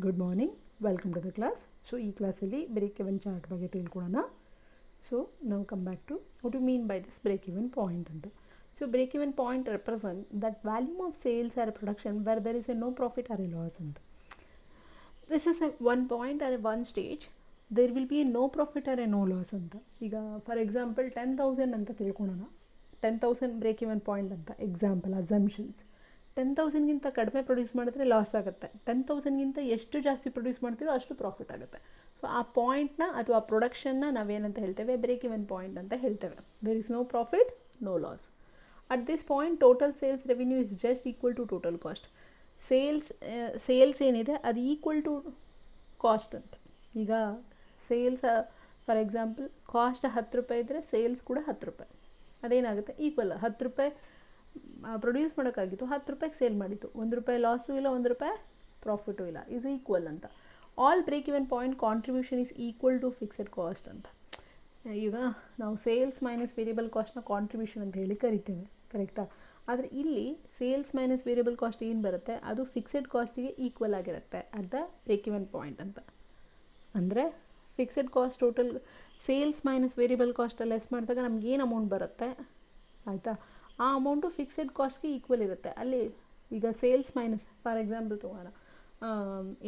Good morning, welcome to the class. So ಈ ಕ್ಲಾಸಲ್ಲಿ break even chart ಬಗ್ಗೆ ತಿಳ್ಕೊಳ್ಳೋಣ. ಸೊ ನಾವು come back to what you mean by this break even point ಅಂತ. So break even point represent that volume of sales or production where there is a no profit or a loss ಅಂತ. This is a one point or a one stage there will be a no profit or a no loss ಅಂತ. ಈಗ for example 10,000 ಅಂತ ತಿಳ್ಕೊಳ್ಳೋಣ. 10,000 break even point ಅಂತ example assumptions. 10,000ಗಿಂತ ಕಡಿಮೆ produce ಮಾಡಿದ್ರೆ loss ಆಗುತ್ತೆ. 10,000ಗಿಂತ ಎಷ್ಟು ಜಾಸ್ತಿ ಪ್ರೊಡ್ಯೂಸ್ ಮಾಡ್ತೀರೋ ಅಷ್ಟು ಪ್ರಾಫಿಟ್ ಆಗುತ್ತೆ. ಸೊ ಆ ಪಾಯಿಂಟ್ನ ಅಥವಾ ಪ್ರೊಡಕ್ಷನ್ನ ನಾವೇನಂತ ಹೇಳ್ತೇವೆ, ಬ್ರೇಕ್ ಇವನ್ ಪಾಯಿಂಟ್ ಅಂತ ಹೇಳ್ತೇವೆ. There is no profit, no loss. At this point total sales revenue is just equal to total cost. Sales ಏನಿದೆ ಅದು ಈಕ್ವಲ್ ಟು ಕಾಸ್ಟ್ ಅಂತ. ಈಗ ಸೇಲ್ಸ್ ಫಾರ್ ಎಕ್ಸಾಂಪಲ್ ಕಾಸ್ಟ್ 10 ರೂಪಾಯಿ ಇದ್ದರೆ ಸೇಲ್ಸ್ ಕೂಡ 10 ರೂಪಾಯಿ. ಅದೇನಾಗುತ್ತೆ, ಈಕ್ವಲ್. 10 ರೂಪಾಯಿ ಪ್ರೊಡ್ಯೂಸ್ ಮಾಡೋಕ್ಕಾಗಿತ್ತು, 10 ರೂಪಾಯಿಗೆ ಸೇಲ್ ಮಾಡಿತ್ತು. 1 ರೂಪಾಯಿ ಲಾಸು ಇಲ್ಲ, 1 ರೂಪಾಯಿ ಪ್ರಾಫಿಟು ಇಲ್ಲ, ಈಸ್ ಈಕ್ವಲ್ ಅಂತ. All break even point contribution is equal to fixed cost ಅಂತ. ಈಗ ನಾವು ಸೇಲ್ಸ್ ಮೈನಸ್ ವೇರಿಯಬಲ್ ಕಾಸ್ಟ್ನ ಕಾಂಟ್ರಿಬ್ಯೂಷನ್ ಅಂತ ಹೇಳಿ ಕರಿತೇವೆ, ಕರೆಕ್ಟಾ? ಆದರೆ ಇಲ್ಲಿ ಸೇಲ್ಸ್ ಮೈನಸ್ ವೇರಿಯಬಲ್ ಕಾಸ್ಟ್ ಏನು ಬರುತ್ತೆ ಅದು ಫಿಕ್ಸೆಡ್ ಕಾಸ್ಟಿಗೆ ಈಕ್ವಲ್ ಆಗಿರುತ್ತೆ at the break even point ಅಂತ. ಅಂದರೆ fixed cost total sales minus variable ಕಾಸ್ಟಲ್ಲಿ ಲೆಸ್ ಮಾಡಿದಾಗ ನಮ್ಗೆ ಏನು ಅಮೌಂಟ್ ಬರುತ್ತೆ, ಆಯಿತಾ, ಆ ಅಮೌಂಟು ಫಿಕ್ಸೆಡ್ ಕಾಸ್ಟ್ಗೆ ಈಕ್ವಲ್ ಇರುತ್ತೆ. ಅಲ್ಲಿ ಈಗ ಸೇಲ್ಸ್ ಮೈನಸ್ ಫಾರ್ ಎಕ್ಸಾಂಪಲ್ ತೊಗೋಣ,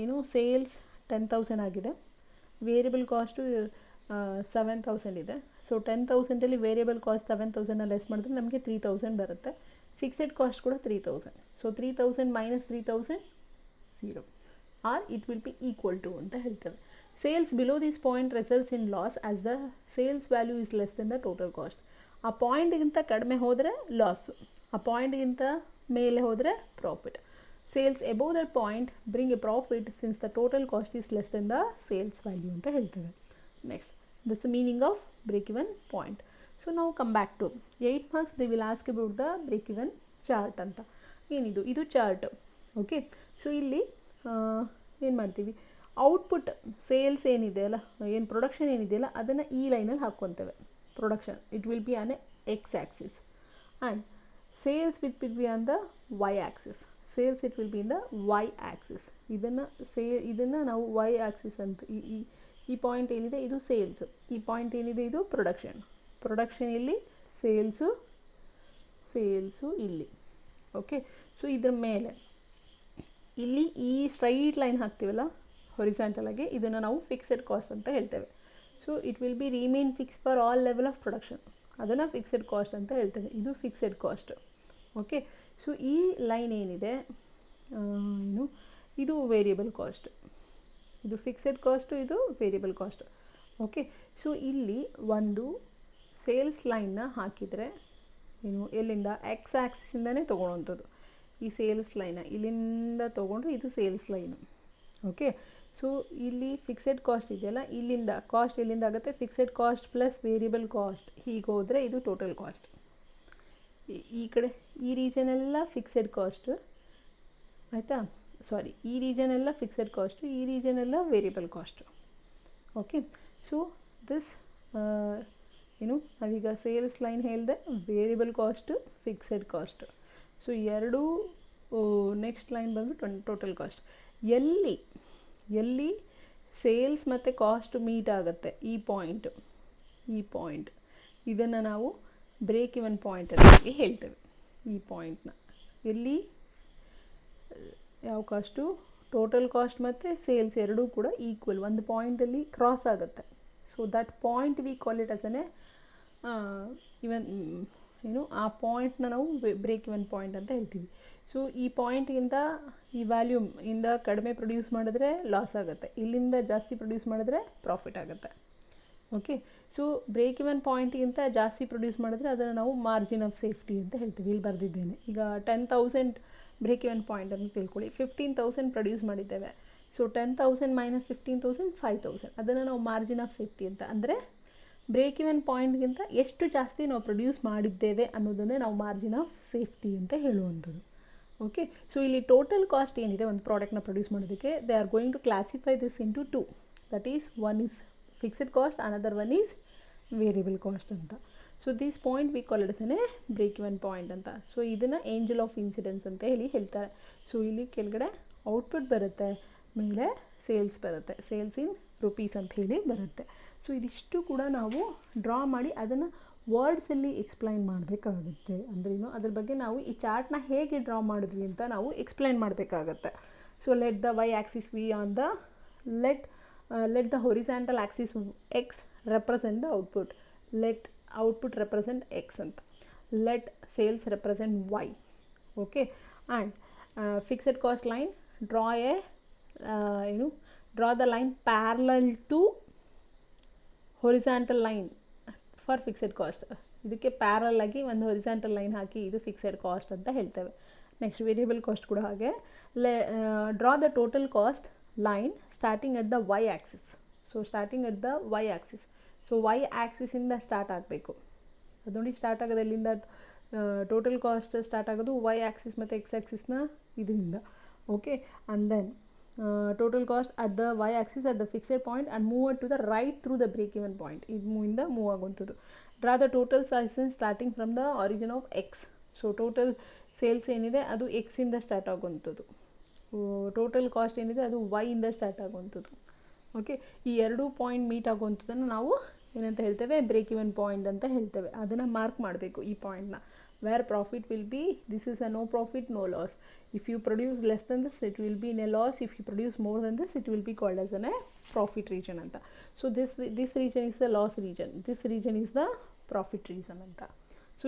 ಏನು ಸೇಲ್ಸ್ 10,000 ಆಗಿದೆ, ವೇರಿಯಬಲ್ ಕಾಸ್ಟು 7,000 ಇದೆ. ಸೊ 10,000ಅಲ್ಲಿ ವೇರಿಯಬಲ್ ಕಾಸ್ಟ್ 7,000ನ ಲೆಸ್ ಮಾಡಿದ್ರೆ ನಮಗೆ 3,000 ಬರುತ್ತೆ. ಫಿಕ್ಸೆಡ್ ಕಾಸ್ಟ್ ಕೂಡ 3,000. So 3,000 minus 3,000 0, or it will be equal to ಅಂತ ಹೇಳ್ತೇವೆ. Sales below this point results in loss as the sales value is less than the total cost. ಆ ಪಾಯಿಂಟ್ಗಿಂತ ಕಡಿಮೆ ಹೋದರೆ ಲಾಸು, ಆ ಪಾಯಿಂಟ್ಗಿಂತ ಮೇಲೆ ಹೋದರೆ profit. Sales above that point bring a profit since the total cost is less than the sales value ಅಂತ ಹೇಳ್ತೇವೆ. Next this meaning of break even point. So ನಾವು come back to 8 marks they will ask about the break even chart ಅಂತ. ಏನಿದು, ಇದು chart. Okay, so ಇಲ್ಲಿ ಏನು ಮಾಡ್ತೀವಿ, output sales ಏನಿದೆ ಅಲ್ಲ, ಏನು ಪ್ರೊಡಕ್ಷನ್ ಏನಿದೆಯಲ್ಲ ಅದನ್ನು ಈ ಲೈನಲ್ಲಿ ಹಾಕ್ಕೊತೇವೆ. Production it will be on a x axis and sales will be on the Y axis. Sales it will be in the Y axis. ಇದನ್ನು ನಾವು ವೈ ಆ್ಯಕ್ಸಿಸ್ ಅಂತ, ಈ ಪಾಯಿಂಟ್ ಏನಿದೆ ಇದು ಸೇಲ್ಸ್, ಈ ಪಾಯಿಂಟ್ ಏನಿದೆ ಇದು ಪ್ರೊಡಕ್ಷನ್ ಇಲ್ಲಿ, ಸೇಲ್ಸು ಇಲ್ಲಿ. ಓಕೆ, ಸೊ ಇದ್ರ ಮೇಲೆ ಇಲ್ಲಿ ಈ ಸ್ಟ್ರೈಟ್ ಲೈನ್ ಹಾಕ್ತೀವಲ್ಲ ಹೊರಿಸಾಂಟಲ್ ಆಗಿ, ಇದನ್ನು ನಾವು ಫಿಕ್ಸೆಡ್ ಕಾಸ್ಟ್ ಅಂತ ಹೇಳ್ತೇವೆ. So it will B remain fix for all level of production, ಅದನ್ನು ಫಿಕ್ಸೆಡ್ ಕಾಸ್ಟ್ ಅಂತ ಹೇಳ್ತೇವೆ. ಇದು ಫಿಕ್ಸೆಡ್ ಕಾಸ್ಟ್. ಓಕೆ, ಸೊ ಈ ಲೈನ್ ಏನಿದೆ ಏನು, ಇದು ವೇರಿಯಬಲ್ ಕಾಸ್ಟ್. ಇದು ಫಿಕ್ಸೆಡ್ ಕಾಸ್ಟು, ಇದು ವೇರಿಯಬಲ್ ಕಾಸ್ಟ್. ಓಕೆ, ಸೊ ಇಲ್ಲಿ ಒಂದು ಸೇಲ್ಸ್ ಲೈನ್ನ ಹಾಕಿದರೆ ಏನು, ಎಲ್ಲಿಂದ ಎಕ್ಸ್ ಆ್ಯಕ್ಸಿಸಿಂದನೇ ತೊಗೊಳ್ಳೋವಂಥದ್ದು. ಈ ಸೇಲ್ಸ್ ಲೈನ ಇಲ್ಲಿಂದ ತೊಗೊಂಡ್ರೆ ಇದು ಸೇಲ್ಸ್ ಲೈನು. ಓಕೆ, ಸೊ ಇಲ್ಲಿ ಫಿಕ್ಸೆಡ್ ಕಾಸ್ಟ್ ಇದೆಯಲ್ಲ, ಇಲ್ಲಿಂದ ಕಾಸ್ಟ್ ಎಲ್ಲಿಂದ ಆಗುತ್ತೆ, fixed cost plus variable cost ಹೀಗೆ ಹೋದರೆ ಇದು ಟೋಟಲ್ ಕಾಸ್ಟ್. ಈ ಕಡೆ ಈ ರೀಜನೆಲ್ಲ ಫಿಕ್ಸೆಡ್ ಕಾಸ್ಟು, ಆಯಿತಾ, ಸಾರಿ, ಈ ರೀಜನ್ ಎಲ್ಲ ಫಿಕ್ಸೆಡ್ ಕಾಸ್ಟು, ಈ ರೀಜನ್ ಎಲ್ಲ variable cost. Okay, so this ಏನು, ನಾವೀಗ ಸೇಲ್ಸ್ ಲೈನ್ ಹೇಳಿದೆ, variable cost, fixed cost. So ಎರಡೂ ನೆಕ್ಸ್ಟ್ ಲೈನ್ ಬಂದು ಟೋಟಲ್ ಕಾಸ್ಟ್. ಎಲ್ಲಿ ಸೇಲ್ಸ್ ಮತ್ತು ಕಾಸ್ಟ್ ಮೀಟ್ ಆಗುತ್ತೆ, ಈ ಪಾಯಿಂಟ್ ಇದನ್ನು ನಾವು ಬ್ರೇಕ್ ಇವನ್ ಪಾಯಿಂಟ್ ಅಂತ ಹೇಳ್ತೇವೆ. ಈ ಪಾಯಿಂಟ್ನ ಎಲ್ಲಿ ಯಾವ ಕಾಸ್ಟು, ಟೋಟಲ್ ಕಾಸ್ಟ್ ಮತ್ತು ಸೇಲ್ಸ್ ಎರಡೂ ಕೂಡ ಈಕ್ವಲ್ ಒಂದು ಪಾಯಿಂಟಲ್ಲಿ ಕ್ರಾಸ್ ಆಗುತ್ತೆ. So that point we call it as an even ಏನು, ಆ ಪಾಯಿಂಟ್ನ ನಾವು ಬ್ರೇಕ್ ಇವನ್ ಪಾಯಿಂಟ್ ಅಂತ ಹೇಳ್ತೀವಿ. ಸೊ ಈ ಪಾಯಿಂಟ್ಗಿಂತ ಈ ವ್ಯಾಲ್ಯೂಮ್ ಇಂದ ಕಡಿಮೆ ಪ್ರೊಡ್ಯೂಸ್ ಮಾಡಿದ್ರೆ ಲಾಸ್ ಆಗುತ್ತೆ, ಇಲ್ಲಿಂದ ಜಾಸ್ತಿ ಪ್ರೊಡ್ಯೂಸ್ ಮಾಡಿದ್ರೆ ಪ್ರಾಫಿಟ್ ಆಗುತ್ತೆ. ಓಕೆ, ಸೊ ಬ್ರೇಕ್ ಇವನ್ ಪಾಯಿಂಟ್ಗಿಂತ ಜಾಸ್ತಿ ಪ್ರೊಡ್ಯೂಸ್ ಮಾಡಿದ್ರೆ ಅದನ್ನು ನಾವು ಮಾರ್ಜಿನ್ ಆಫ್ ಸೇಫ್ಟಿ ಅಂತ ಹೇಳ್ತೀವಿ. ಇಲ್ಲಿ ಬರೆದಿದ್ದೇನೆ. ಈಗ 10,000 ಬ್ರೇಕ್ ಇವನ್ ಪಾಯಿಂಟ್ ಅಂತ ತಿಳ್ಕೊಳ್ಳಿ, 15,000 ಪ್ರೊಡ್ಯೂಸ್ ಮಾಡಿದ್ದೇವೆ. ಸೊ 10,000 ಮೈನಸ್ 15,000 5,000, ಅದನ್ನು ನಾವು ಮಾರ್ಜಿನ್ ಆಫ್ ಸೇಫ್ಟಿ ಅಂತ. ಅಂದರೆ ಬ್ರೇಕ್ ಇವನ್ ಪಾಯಿಂಟ್ಗಿಂತ ಎಷ್ಟು ಜಾಸ್ತಿ ನಾವು ಪ್ರೊಡ್ಯೂಸ್ ಮಾಡಿದ್ದೇವೆ ಅನ್ನೋದನ್ನೇ ನಾವು ಮಾರ್ಜಿನ್ ಆಫ್ ಸೇಫ್ಟಿ ಅಂತ ಹೇಳುವಂಥದ್ದು. ಓಕೆ, ಸೊ ಇಲ್ಲಿ ಟೋಟಲ್ ಕಾಸ್ಟ್ ಏನಿದೆ ಒಂದು ಪ್ರಾಡಕ್ಟ್ನ ಪ್ರೊಡ್ಯೂಸ್ ಮಾಡೋದಕ್ಕೆ, they are going to classify this into 2. That is one is fixed cost, another one is variable cost ಅಂತ. So this point we call it as a break even point ಅಂತ. So ಇದನ್ನು angle of incidence ಅಂತ ಹೇಳ್ತಾರೆ. So ಇಲ್ಲಿ ಕೆಳಗಡೆ output ಬರುತ್ತೆ, ಮೇಲೆ sales ಬರುತ್ತೆ, ಸೇಲ್ಸ್ ಇನ್ ರುಪೀಸ್ ಅಂತ ಹೇಳಿ ಬರುತ್ತೆ. ಸೊ ಇದಿಷ್ಟು ಕೂಡ ನಾವು ಡ್ರಾ ಮಾಡಿ ಅದನ್ನು ವರ್ಡ್ಸಲ್ಲಿ ಎಕ್ಸ್ಪ್ಲೈನ್ ಮಾಡಬೇಕಾಗುತ್ತೆ. ಅಂದ್ರೇನು ಅದ್ರ ಬಗ್ಗೆ ನಾವು ಈ ಚಾರ್ಟ್ನ ಹೇಗೆ ಡ್ರಾ ಮಾಡಿದ್ವಿ ಅಂತ ನಾವು ಎಕ್ಸ್ಪ್ಲೈನ್ ಮಾಡಬೇಕಾಗತ್ತೆ. So let the Y axis we on the let the horizontal axis x represent the output, let output represent x and let sales represent y. Okay, and fixed cost line, draw a draw the line parallel to horizontal line for fixed cost. ಇದಕ್ಕೆ parallel ಆಗಿ ಒಂದು horizontal line ಹಾಕಿ ಇದು fixed cost ಅಂತ ಹೇಳ್ತೇವೆ. Next variable cost ಕೂಡ ಹಾಗೆ draw the total cost line starting at the y axis. So starting at the y axis, so y axis ಇಂದ start ಆಗಬೇಕು. ಅದು ನೋಡಿ ಸ್ಟಾರ್ಟ್ ಆಗೋದು ಎಲ್ಲಿಂದ, ಟೋಟಲ್ ಕಾಸ್ಟ್ ಸ್ಟಾರ್ಟ್ ಆಗೋದು y axis ಮತ್ತು x axisನ ಇದರಿಂದ. Okay, and then total cost at the y axis at the fixed point and move it to the right through the break even point. ಇದು ಇಂದ move ಆಗುವಂಥದ್ದು. Draw the total size starting from the origin of X. So total sales ಏನಿದೆ ಅದು ಎಕ್ಸಿಂದ start ಆಗುವಂಥದ್ದು. Total cost ಏನಿದೆ ಅದು ವೈಯಿಂದ start ಆಗುವಂಥದ್ದು. Okay, ಈ ಎರಡು ಪಾಯಿಂಟ್ ಮೀಟ್ ಆಗುವಂಥದ್ದನ್ನು ನಾವು ಏನಂತ ಹೇಳ್ತೇವೆ, ಬ್ರೇಕ್ ಇವನ್ ಪಾಯಿಂಟ್ ಅಂತ ಹೇಳ್ತೇವೆ. ಅದನ್ನು ಮಾರ್ಕ್ ಮಾಡಬೇಕು ಈ ಪಾಯಿಂಟ್ನ. Where profit will be, this is a no profit no loss. If you produce less than this it will be in a loss. If you produce more than this it will be called as an a profit region ಅಂತ. So this region is the loss region, this region is the profit region ಅಂತ. So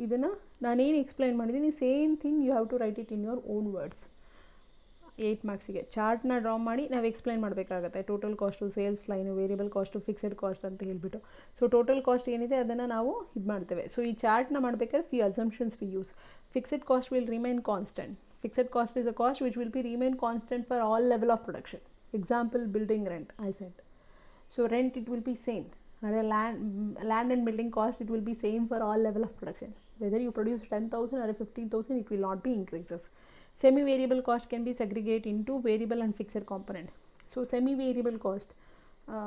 ಇದನ್ನು ನಾನೇನು explain ಮಾಡಿದ್ದೀನಿ same thing you have to write it in your own words. 8 ಮಾರ್ಕ್ಸಿಗೆ ಚಾರ್ಟ್ನ draw ಮಾಡಿ ನಾವು explain ಮಾಡಬೇಕಾಗತ್ತೆ. Total cost, sales line, variable cost, fixed cost ಅಂತ ಹೇಳ್ಬಿಟ್ಟು. ಸೊ ಟೋಟಲ್ ಕಾಸ್ಟ್ ಏನಿದೆ ಅದನ್ನು ನಾವು ಇದು ಮಾಡ್ತೇವೆ. ಸೊ ಈ ಚಾರ್ಟ್ನ ಮಾಡಬೇಕಾದ್ರೆ few assumptions we use. Fixed cost will remain constant. Fixed cost is a cost which will be remain constant for all level of production. Example building rent I said. So rent it will be same. Land and building cost, it will be same for all level of production. Whether you produce 10,000 or 15,000, it will not be increases. Semi-variable cost can be segregated into variable and fixed component. So semi-variable cost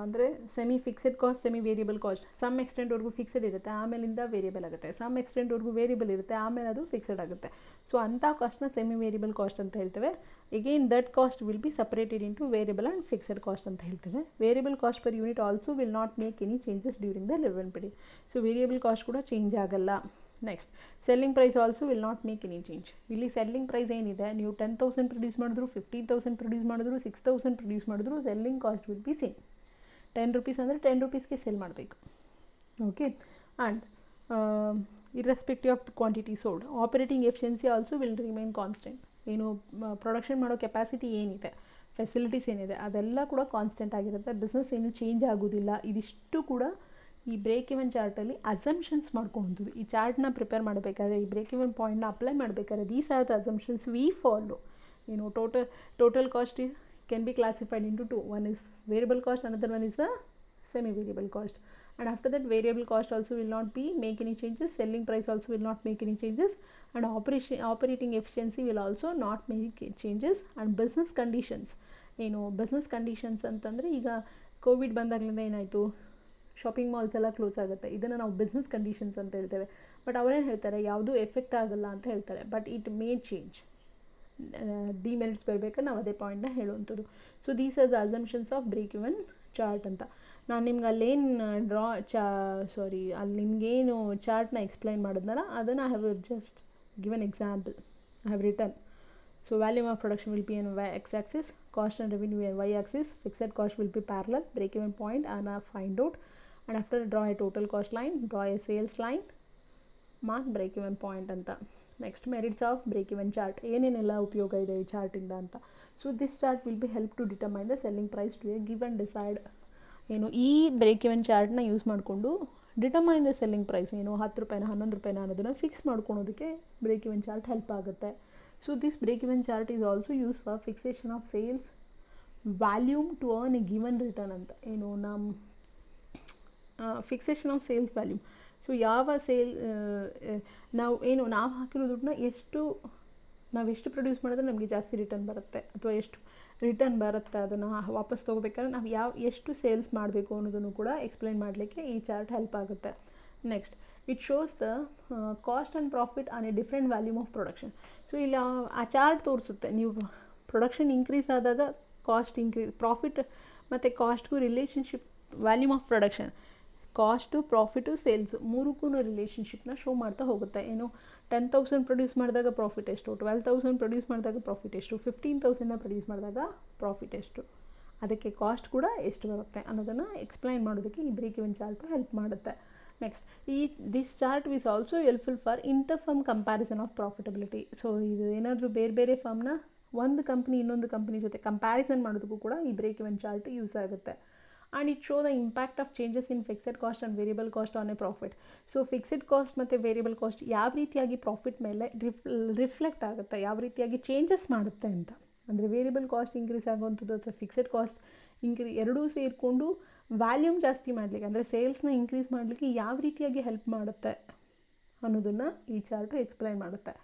ಅಂದರೆ semi fixed cost, semi variable cost. Some ಎಕ್ಸ್ಟೆಂಟ್ವರೆಗೂ fixed ಇರುತ್ತೆ, ಆಮೇಲಿಂದ variable ಆಗುತ್ತೆ. Some ಎಕ್ಸ್ಟೆಂಟ್ವರೆಗೂ variable ಇರುತ್ತೆ, ಆಮೇಲೆ ಅದು fixed ಆಗುತ್ತೆ. So ಅಂಥ ಕಾಸ್ಟ್ನ ಸೆಮಿ ವೇರಿಯಬಲ್ ಕಾಸ್ಟ್ ಅಂತ ಹೇಳ್ತೇವೆ. Again that cost will be separated into variable and fixed cost ಅಂತ ಹೇಳ್ತೇವೆ. Variable cost per unit also will not make any changes during the relevant period. So variable cost ಕೂಡ change ಆಗಲ್ಲ. Next selling price also will not make any change. ಇಲ್ಲಿ selling price ಏನಿದೆ, ನೀವು 10,000 produce ಮಾಡಿದ್ರು, 15,000 produce ಮಾಡಿದ್ರು, 6,000 produce ಮಾಡಿದ್ರು, selling cost will B same. 10 rupees ಅಂದರೆ 10 rupeesಗೆ cell ಮಾಡಬೇಕು. Okay, and irrespective of quantity sold, operating efficiency also will remain constant. ಏನು production ಮಾಡೋ ಕೆಪಾಸಿಟಿ ಏನಿದೆ, ಫೆಸಿಲಿಟೀಸ್ ಏನಿದೆ, ಅದೆಲ್ಲ ಕೂಡ ಕಾನ್ಸ್ಟೆಂಟ್ ಆಗಿರುತ್ತೆ. ಬಿಸ್ನೆಸ್ ಏನು ಚೇಂಜ್ ಆಗೋದಿಲ್ಲ. ಇದಿಷ್ಟು ಕೂಡ ಈ ಬ್ರೇಕ್ ಇವನ್ ಚಾರ್ಟಲ್ಲಿ ಅಸಂಪ್ಷನ್ಸ್ ಮಾಡ್ಕೊಳ್ಬೋದು. ಈ ಚಾರ್ಟ್ನ ಪ್ರಿಪೇರ್ ಮಾಡಬೇಕಾದ್ರೆ, ಈ ಬ್ರೇಕ್ ಇವನ್ ಪಾಯಿಂಟ್ನ ಅಪ್ಲೈ ಮಾಡಬೇಕಾದ್ರೆ these are the assumptions we follow. ಏನು total cost can be classified into two. One is variable cost, another one is the semi variable cost. And after that, variable cost also will not be make any changes, selling price also will not make any changes, and operating efficiency will also not make changes. And business conditions, business conditions ಅಂತಂದರೆ ಈಗ Covid ಬಂದಾಗಲಿಂದ ಏನಾಯಿತು, shopping malls ಎಲ್ಲ close ಆಗುತ್ತೆ. ಇದನ್ನು ನಾವು business conditions ಅಂತ ಹೇಳ್ತೇವೆ. But ಅವರೇನು ಹೇಳ್ತಾರೆ, ಯಾವುದೂ ಎಫೆಕ್ಟ್ ಆಗಲ್ಲ ಅಂತ ಹೇಳ್ತಾರೆ. But it may change, demerits ಬರಬೇಕಾದ್ರೆ ನಾವು ಅದೇ ಪಾಯಿಂಟ್ನ ಹೇಳುವಂಥದ್ದು. So these are the assumptions of break even chart ಅಂತ. ನಾನು ನಿಮ್ಗೆ ಅಲ್ಲೇನು ಅಲ್ಲಿ ನಿಮಗೇನು ಚಾರ್ಟ್ನ ಎಕ್ಸ್ಪ್ಲೈನ್ ಮಾಡಿದ್ನಲ್ಲ ಅದನ್ನು I have just given example. I have return. So volume of production will be on x axis, cost and revenue on y axis, fixed cost will be parallel, break even point ಅನ್ನ find out, and after draw a total cost line, draw a sales line, mark break even point ಅಂತ. Next merits of break even chart, ಏನೇನೆಲ್ಲ ಉಪಯೋಗ ಇದೆ ಈ ಚಾರ್ಟಿಂದ ಅಂತ. So this chart will be help to determine the selling price to a give and decide. ಈ break even ಚಾರ್ಟ್ನ use ಮಾಡಿಕೊಂಡು ಡಿಟರ್ಮೈನ್ ದ ಸೆಲ್ಲಿಂಗ್ ಪ್ರೈಸ್ 10 ರೂಪಾಯಿನ 11 ರೂಪಾಯಿನ ಅನ್ನೋದನ್ನು ಫಿಕ್ಸ್ ಮಾಡ್ಕೊಳೋದಕ್ಕೆ ಬ್ರೇಕ್ ಇವನ್ ಚಾರ್ಟ್ ಹೆಲ್ಪ್ ಆಗುತ್ತೆ. So this break even chart is also use for fixation of sales volume to earn a given return ಅಂತ. Fixation of sales volume. So ಯಾವ ನಾವು ಹಾಕಿರೋ ದುಡ್ಡನ್ನ ನಾವು ಎಷ್ಟು ಪ್ರೊಡ್ಯೂಸ್ ಮಾಡಿದ್ರೆ ನಮಗೆ ಜಾಸ್ತಿ ರಿಟರ್ನ್ ಬರುತ್ತೆ, ಅಥವಾ ಎಷ್ಟು ರಿಟರ್ನ್ ಬರುತ್ತೆ ಅದನ್ನು ವಾಪಸ್ ತೊಗೋಬೇಕಾದ್ರೆ ನಾವು ಎಷ್ಟು ಸೇಲ್ಸ್ ಮಾಡಬೇಕು ಅನ್ನೋದನ್ನು ಕೂಡ ಎಕ್ಸ್ಪ್ಲೈನ್ ಮಾಡಲಿಕ್ಕೆ ಈ ಚಾರ್ಟ್ ಹೆಲ್ಪ್ ಆಗುತ್ತೆ. Next it shows the cost and profit on a different volume of production. So ಇಲ್ಲಿ ಆ ಚಾರ್ಟ್ ತೋರಿಸುತ್ತೆ, ನೀವು ಪ್ರೊಡಕ್ಷನ್ ಇನ್ಕ್ರೀಸ್ ಆದಾಗ ಕಾಸ್ಟ್ ಇನ್ಕ್ರೀಸ್, ಪ್ರಾಫಿಟ್ ಮತ್ತು ಕಾಸ್ಟ್ಗೂ relationship, volume of production, cost profit sales ಮೂರಕ್ಕೂ ರಿಲೇಷನ್ಶಿಪ್ನ ಶೋ ಮಾಡ್ತಾ ಹೋಗುತ್ತೆ. ಏನು 10,000 ಪ್ರೊಡ್ಯೂಸ್ ಮಾಡಿದಾಗ ಪ್ರಾಫಿಟ್ ಎಷ್ಟು, 12,000 ಪ್ರೊಡ್ಯೂಸ್ ಮಾಡಿದಾಗ ಪ್ರಾಫಿಟ್ ಎಷ್ಟು, 15,000ನ ಪ್ರೊಡ್ಯೂಸ್ ಮಾಡಿದಾಗ ಪ್ರಾಫಿಟ್ ಎಷ್ಟು, ಅದಕ್ಕೆ ಕಾಸ್ಟ್ ಕೂಡ ಎಷ್ಟು ಬರುತ್ತೆ ಅನ್ನೋದನ್ನು ಎಕ್ಸ್ಪ್ಲೈನ್ ಮಾಡೋದಕ್ಕೆ ಈ ಬ್ರೇಕ್ ಇವನ್ ಚಾರ್ಟು ಹೆಲ್ಪ್ ಮಾಡುತ್ತೆ. Next this chart is also helpful for inter firm comparison of profitability. So ಇದು ಏನಾದರೂ ಬೇರೆ ಬೇರೆ ಫರ್ಮ್ನ ಒಂದು ಕಂಪ್ನಿ ಇನ್ನೊಂದು ಕಂಪ್ನಿ ಜೊತೆ ಕಂಪ್ಯಾರಿಸನ್ ಮಾಡೋದಕ್ಕೂ ಕೂಡ ಈ ಬ್ರೇಕ್ ಇವನ್ ಚಾರ್ಟ್ ಯೂಸ್ ಆಗುತ್ತೆ. And it show the impact of changes in fixed cost and variable cost on A profit. So fixed cost ಮತ್ತು ವೇರಿಯಬಲ್ ಕಾಸ್ಟ್ ಯಾವ ರೀತಿಯಾಗಿ ಪ್ರಾಫಿಟ್ ಮೇಲೆ ರಿಫ್ಲೆಕ್ಟ್ ಆಗುತ್ತೆ, ಯಾವ ರೀತಿಯಾಗಿ ಚೇಂಜಸ್ ಮಾಡುತ್ತೆ ಅಂತ. ಅಂದರೆ ವೇರಿಯಬಲ್ ಕಾಸ್ಟ್ ಇನ್ಕ್ರೀಸ್ ಆಗುವಂಥದ್ದು ಅಥವಾ ಫಿಕ್ಸೆಡ್ ಕಾಸ್ಟ್ ಎರಡೂ ಸೇರಿಕೊಂಡು ವ್ಯಾಲ್ಯೂಮ್ ಜಾಸ್ತಿ ಮಾಡಲಿಕ್ಕೆ, ಅಂದರೆ ಸೇಲ್ಸ್ನ ಇನ್ಕ್ರೀಸ್ ಮಾಡಲಿಕ್ಕೆ ಯಾವ ರೀತಿಯಾಗಿ ಹೆಲ್ಪ್ ಮಾಡುತ್ತೆ ಅನ್ನೋದನ್ನು ಈ ಚಾರ್ಟು ಎಕ್ಸ್ಪ್ಲೈನ್ ಮಾಡುತ್ತೆ.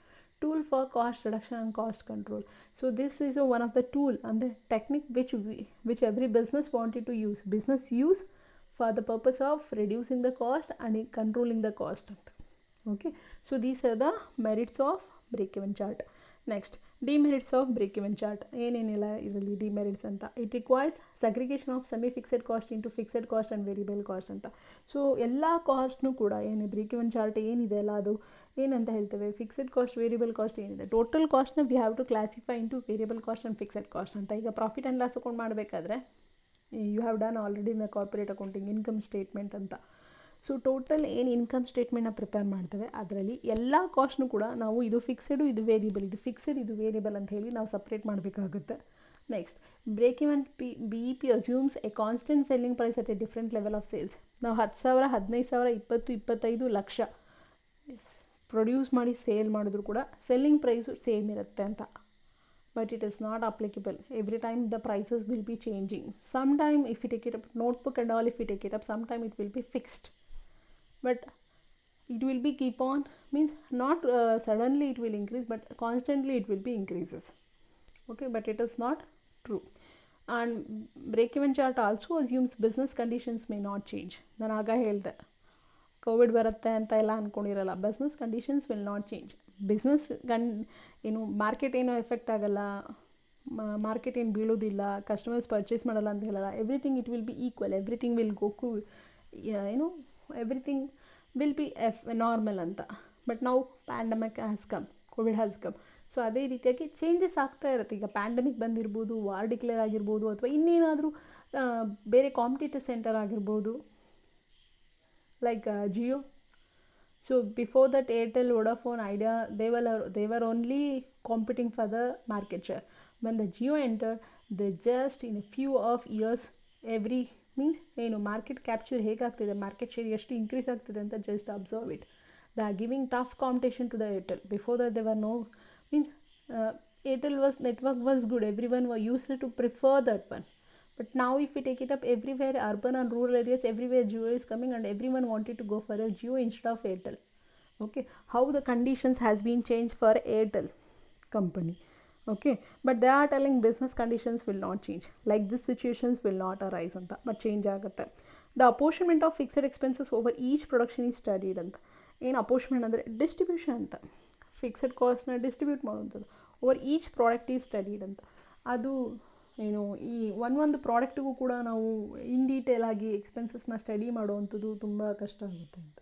Tool for cost reduction and cost control. So this is one of the tool, ಅಂದರೆ technique which every business wanted to use, business use for the purpose of reducing the cost and controlling the cost ಅಂತ. Okay, so these are the merits of break even chart. Next demerits of break even chart. ಏನೇನಿಲ್ಲ ಇದರಲ್ಲಿ demerits ಅಂತ. It requires segregation of semi fixed cost into fixed cost and variable cost ಅಂತ. So ಎಲ್ಲ ಕಾಸ್ಟ್ನು ಕೂಡ ಏನು break even chart ಏನಿದೆ ಅಲ್ಲ, ಅದು ಏನಂತ ಹೇಳ್ತೇವೆ, ಫಿಕ್ಸೆಡ್ ಕಾಸ್ಟ್ ವೇರಿಯಬಲ್ ಕಾಸ್ಟ್ ಏನಿದೆ, ಟೋಟಲ್ ಕಾಸ್ಟ್ನ we have to classify into variable cost and fixed cost ಅಂತ. ಈಗ ಪ್ರಾಫಿಟ್ ಆ್ಯಂಡ್ ಲಾಸ್ ಅಕೌಂಟ್ ಮಾಡಬೇಕಾದ್ರೆ you have done already in the corporate accounting income statement ಅಂತ. ಸೊ ಟೋಟಲ್ ಏನು income ಸ್ಟೇಟ್ಮೆಂಟ್ನ prepare ಮಾಡ್ತೇವೆ ಅದರಲ್ಲಿ ಎಲ್ಲ ಕಾಸ್ಟ್ನು ಕೂಡ ನಾವು ಇದು ಫಿಕ್ಸೆಡು ಇದು ವೇರಿಯಬಲ್, ಇದು ಫಿಕ್ಸೆಡ್ ಇದು ವೇರಿಯಬಲ್ ಅಂತ ಹೇಳಿ ನಾವು ಸಪ್ರೇಟ್ ಮಾಡಬೇಕಾಗುತ್ತೆ. Next break even BEP assumes a constant selling price at a different level of sales. ನಾವು 10,000 15,000 20 25 ಲಕ್ಷ ಪ್ರೊಡ್ಯೂಸ್ ಮಾಡಿ ಸೇಲ್ ಮಾಡಿದ್ರು ಕೂಡ ಸೆಲ್ಲಿಂಗ್ ಪ್ರೈಸು ಸೇಮ್ ಇರುತ್ತೆ ಅಂತ. But it is not applicable. Every time the prices will be changing. Some time if you take it up notebook and all, if you take it up, some time it will be fixed. But it will be keep on, means not suddenly it will increase, but constantly it will be increases. Okay, but it is not true. And break even chart also assumes business conditions may not change. ನಾನು ಆಗ ಹೇಳಿದೆ, Covid ಬರುತ್ತೆ ಅಂತ ಎಲ್ಲ ಅಂದ್ಕೊಂಡಿರಲ್ಲ. Business conditions will not change. Business ಏನು market ಏನೋ effect ಆಗಲ್ಲ, ಮಾರ್ಕೆಟ್ ಏನು ಬೀಳೋದಿಲ್ಲ, ಕಸ್ಟಮರ್ಸ್ ಪರ್ಚೇಸ್ ಮಾಡಲ್ಲ ಅಂತ ಹೇಳಲ್ಲ. Everything it will be equal, everything will go to ಏನು ಎವ್ರಿಥಿಂಗ್ ವಿಲ್ ಬಿ ನಾರ್ಮಲ್ ಅಂತ. ಬಟ್ ನಾವು pandemic has come, Covid has come. So ಅದೇ ರೀತಿಯಾಗಿ ಚೇಂಜಸ್ ಆಗ್ತಾ ಇರುತ್ತೆ. ಈಗ ಪ್ಯಾಂಡಮಿಕ್ ಬಂದಿರ್ಬೋದು, ವಾರ್ ಡಿಕ್ಲೇರ್ ಆಗಿರ್ಬೋದು, ಅಥವಾ ಇನ್ನೇನಾದರೂ ಬೇರೆ ಕಾಂಪಿಟೇಟಿವ್ ಸೆಂಟರ್ ಆಗಿರ್ಬೋದು, like Jio. So before that Airtel, Vodafone, idea, they were only competing for the market share. When the Jio entered, they just in a few of years every means ಏನು market capture ಹೇಗಾಗ್ತಿದೆ, market share ಎಷ್ಟು increase ಆಗ್ತಿದೆ ಅಂತ just observe it. The are giving tough competition to the Airtel. Before that they were no, means Airtel was network was good, every one were used to prefer that one. But now if we take it up, everywhere urban and rural areas, everywhere Jio is coming and everyone wanted to go for a Jio instead of Airtel. Okay, how the conditions has been changed for Airtel company. Okay, but they are telling business conditions will not change, like these situations will not arise anta, but change ಆಗುತ್ತೆ. The apportionment of fixed expenses over each production is studied ಅಂತ. ಏನು apportionment ಅಂದರೆ distribution ಅಂತ. Fixed ಕಾಸ್ಟ್ನ distribute ಮಾಡುವಂಥದ್ದು over each product is studied ಅಂತ. ಅದು ಏನು ಈ ಒಂದು ಪ್ರಾಡಕ್ಟಿಗೂ ಕೂಡ ನಾವು ಇನ್ ಡೀಟೇಲ್ ಆಗಿ ಎಕ್ಸ್ಪೆನ್ಸಸ್ನ ಸ್ಟಡಿ ಮಾಡುವಂಥದ್ದು ತುಂಬ ಕಷ್ಟ ಆಗುತ್ತೆ ಅಂತ.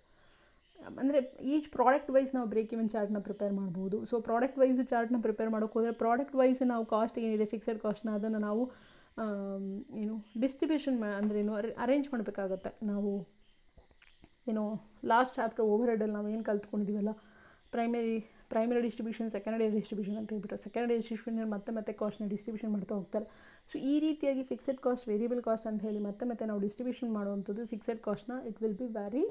ಅಂದರೆ ಈಚ್ ಪ್ರಾಡಕ್ಟ್ ವೈಸ್ ನಾವು ಬ್ರೇಕ್ ಇವನ್ ಚಾರ್ಟ್ನ ಪ್ರಿಪೇರ್ ಮಾಡ್ಬೋದು. ಸೊ ಪ್ರಾಡಕ್ಟ್ ವೈಸ್ ಚಾರ್ಟ್ನ ಪ್ರಿಪೇರ್ ಮಾಡೋಕ್ಕೆ ಹೋದರೆ ಪ್ರಾಡಕ್ಟ್ ವೈಸ್ ನಾವು ಕಾಸ್ಟ್ ಏನಿದೆ ಫಿಕ್ಸೆಡ್ ಕಾಸ್ಟ್ನ ಅದನ್ನು ನಾವು ಏನು ಡಿಸ್ಟ್ರಿಬ್ಯೂಷನ್ ಅಂದರೆ ಏನು ಅರೇಂಜ್ ಮಾಡಬೇಕಾಗತ್ತೆ. ನಾವು ಏನು ಲಾಸ್ಟ್ ಚಾಪ್ಟರ್ ಓವರ್ ಹೆಡಲ್ಲಿ ನಾವು ಏನು ಕಲ್ತ್ಕೊಂಡಿದ್ದೀವಲ್ಲ, ಪ್ರೈಮರಿ ಡಿಸ್ಟ್ರಿಬ್ಯೂಷನ್, ಸೆಕೆಂಡರಿ ಡಿಸ್ಟ್ರಿಬ್ಯೂಷನ್ ಅಂತ ಹೇಳ್ಬಿಟ್ಟು, ಸೆಕೆಂಡರಿ ಡಿಸ್ಟ್ರಿಬ್ಯೂಷನ್ ಮತ್ತೆ ಕಾಸ್ಟ್ನ ಡಿಸ್ಟ್ರಿಬ್ಯೂಷನ್ ಮಾಡ್ತಾ ಹೋಗ್ತಾರೆ. ಸೊ ಈ ರೀತಿಯಾಗಿ ಫಿಕ್ಸೆಡ್ ಕಾಸ್ಟ್, ವೇರಿಯಬಲ್ ಕಾಸ್ಟ್ ಅಂತ ಹೇಳಿ ಮತ್ತೆ ನಾವು ಡಿಸ್ಟ್ರಿಬ್ಯೂಷನ್ ಮಾಡುವಂಥದ್ದು ಫಿಕ್ಸೆಡ್ ಕಾಸ್ಟ್ನ it will be very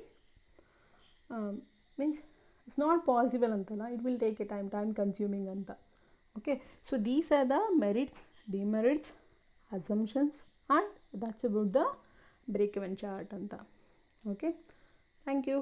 means it's not possible antala, it will take a time consuming anta. Okay, so these are the merits, demerits, assumptions, and that's about the break even chart anta. Okay, thank you.